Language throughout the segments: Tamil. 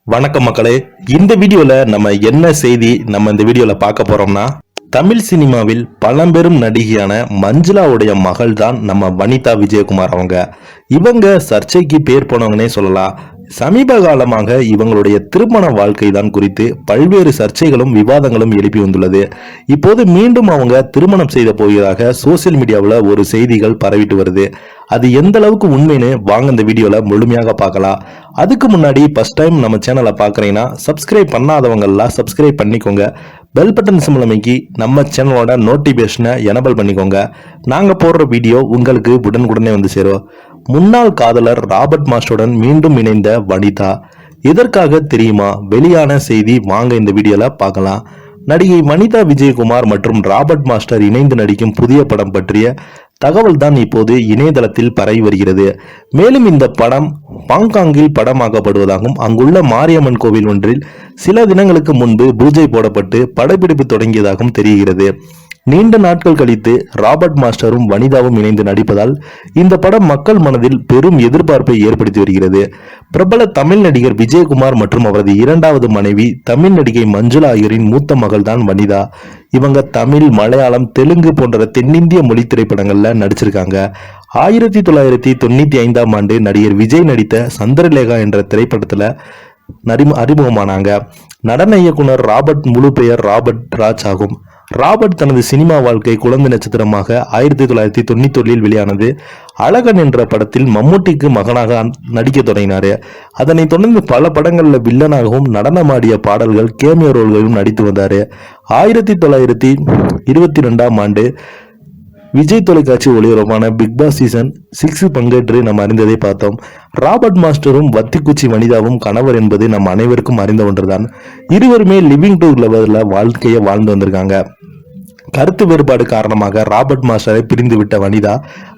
வணக்கம் மக்களே. இந்த வீடியோல நம்ம என்ன செய்தி இந்த வீடியோல பார்க்க போறோம்னா, தமிழ் சினிமாவில் பழம்பெரும் நடிகையான மஞ்சுளாவுடைய மகள் தான் நம்ம வனிதா விஜயகுமார். இவங்க சர்ச்சைக்கு பேர் போனவங்கன்னே சொல்லலாம். சமீப காலமாக இவங்களுடைய திருமண வாழ்க்கை தான் குறித்து பல்வேறு சர்ச்சைகளும் விவாதங்களும் எழுப்பி வந்துள்ளது. இப்போது மீண்டும் அவங்க திருமணம் செய்த போவதாக சோசியல் மீடியாவில் ஒரு செய்திகள் பரவிட்டு வருது. அது எந்த அளவுக்கு உண்மைன்னு வாங்க இந்த வீடியோல முழுமையாக பார்க்கலாம். அதுக்கு முன்னாடி ஃபர்ஸ்ட் டைம் நம்ம சேனலை பார்க்குறீங்கன்னா சப்ஸ்கிரைப் பண்ணாதவங்கெல்லாம் சப்ஸ்கிரைப் பண்ணிக்கோங்க. பெல் பட்டன் சிம்பிள் அமைக்கி நம்ம சேனலோட நோட்டிபிகேஷனை எனபிள் பண்ணிக்கோங்க. நாங்கள் போடுற வீடியோ உங்களுக்கு உடனுக்குடனே வந்து சேரும். முன்னாள் காதலர் ராபர்ட் மாஸ்டருடன் மீண்டும் இணைந்த வனிதா எதற்காக தெரியுமா? வெளியான செய்தி வாங்க இந்த வீடியோல பார்க்கலாம். நடிகை வனிதா விஜயகுமார் மற்றும் ராபர்ட் மாஸ்டர் இணைந்து நடிக்கும் புதிய படம் பற்றிய தகவல் தான் இப்போது இணையதளத்தில் பரவி வருகிறது. மேலும் இந்த படம் பாங்காங்கில் படமாக்கப்படுவதாகவும் அங்குள்ள மாரியம்மன் கோவில் ஒன்றில் சில தினங்களுக்கு முன்பு பூஜை போடப்பட்டு படப்பிடிப்பு தொடங்கியதாகவும் தெரிகிறது. நீண்ட நாட்கள் கழித்து ராபர்ட் மாஸ்டரும் வனிதாவும் இணைந்து நடிப்பதால் இந்த படம் மக்கள் மனதில் பெரும் எதிர்பார்ப்பை ஏற்படுத்தி வருகிறது. பிரபல தமிழ் நடிகர் விஜயகுமார் மற்றும் அவரது இரண்டாவது மனைவி தமிழ் நடிகை மஞ்சுளா ஆகியோரின் மூத்த மகள் தான் வனிதா. இவங்க தமிழ், மலையாளம், தெலுங்கு போன்ற தென்னிந்திய மொழி திரைப்படங்கள்ல நடிச்சிருக்காங்க. 1995 ஆண்டு நடிகர் விஜய் நடித்த சந்திரலேகா என்ற திரைப்படத்துல அறிமுகமானாங்க. நடன இயக்குனர் ராபர்ட் முழு பெயர் ராபர்ட் ராஜ் ஆகும். ராபர்ட் தனது சினிமா வாழ்க்கை குழந்தை நட்சத்திரமாக 1991 வெளியானது அழகன் என்ற படத்தில் மம்முட்டிக்கு மகனாக நடிக்க தொடங்கினார். அதனைத் தொடர்ந்து பல படங்களில் வில்லனாகவும் நடனமாடிய பாடல்கள் கேமியோ ரோல்களிலும் நடித்து வந்தார். 1922 ஆண்டு விஜய் தொலைக்காட்சி ஒளிபரப்பான பிக் பாஸ் சீசன் 6 பங்கேற்று நம்ம அறிந்ததை பார்த்தோம். ராபர்ட் மாஸ்டரும் வத்திக்குச்சி வனிதாவும் கணவர் என்பது நம் அனைவருக்கும் அறிந்த ஒன்றுதான். இருவருமே லிவிங் டுகெதர்ல வாழ்க்கையை வாழ்ந்து வந்திருக்காங்க. கருத்து வேறுபாடு காரணமாக ராபர்ட் மாஸ்டரை பிரிந்து விட்ட வனிதா,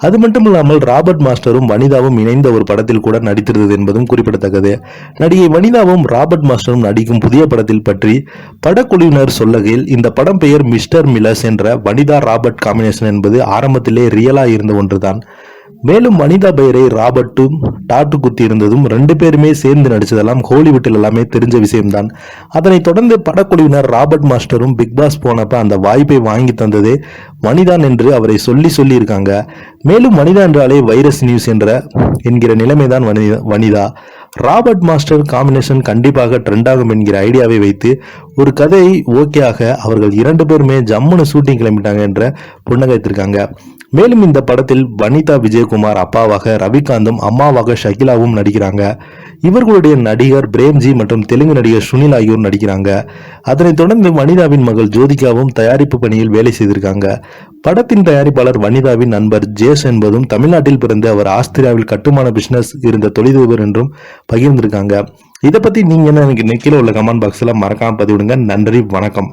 அது மட்டும் இல்லாமல் ராபர்ட் மாஸ்டரும் வனிதாவும் இணைந்த ஒரு படத்தில் கூட நடித்திருந்தது என்பதும் குறிப்பிடத்தக்கது. நடிகை வனிதாவும் ராபர்ட் மாஸ்டரும் நடிக்கும் புதிய படத்தில் பற்றி படக்குழுவினர் சொல்லுகையில், இந்த படம் பெயர் மிஸ்டர் மில்லர்ஸ் என்ற வனிதா ராபர்ட் காம்பினேஷன் என்பது ஆரம்பத்திலே ரியலா இருந்த ஒன்றுதான். மேலும் வனிதா பெயரை ராபர்ட்டும் டாட்டு குத்தி இருந்ததும் 2 பேருமே சேர்ந்து நடிச்சதெல்லாம் ஹாலிவுட்டில் எல்லாமே தெரிஞ்ச விஷயம்தான். அதனைத் தொடர்ந்து படக்குழுவினர் ராபர்ட் மாஸ்டரும் பிக் பாஸ் போனப்ப அந்த வாய்ப்பை வாங்கி தந்ததே வனிதான் என்று அவரை சொல்லி இருக்காங்க. மேலும் வனிதா என்றாலே வைரஸ் நியூஸ் என்கிற நிலைமைதான் வனிதா. ராபர்ட் மாஸ்டர் காம்பினேஷன் கண்டிப்பாக ட்ரெண்ட் ஆகும் என்கிற ஐடியாவை வைத்து ஒரு கதையை ஓகேயாக அவர்கள் 2 பேருமே ஜம்முன்னு ஷூட்டிங் கிளம்பிட்டாங்க என்ற புன்னகைத்திருக்காங்க. மேலும் இந்த படத்தில் வனிதா விஜயகுமார் அப்பாவாக ரவிகாந்தும் அம்மாவாக ஷகிலாவும் நடிக்கிறாங்க. இவர்களுடைய நடிகர் பிரேம்ஜி மற்றும் தெலுங்கு நடிகர் சுனில் ஆகியோர் நடிக்கிறாங்க. அதனைத் தொடர்ந்து வனிதாவின் மகள் ஜோதிகாவும் தயாரிப்பு பணியில் வேலை செய்திருக்காங்க. படத்தின் தயாரிப்பாளர் வனிதாவின் நண்பர் ஜேஸ் என்பதும் தமிழ்நாட்டில் பிறந்து அவர் ஆஸ்திரியாவில் கட்டுமான பிசினஸ் இருந்த தொழிலதிபர் என்றும் பகிர்ந்திருக்காங்க. இதை பத்தி நீங்க என்ன, எனக்கு கீழே உள்ள கமெண்ட் பாக்ஸ்ல மறக்காம பதிவிடுங்க. நன்றி, வணக்கம்.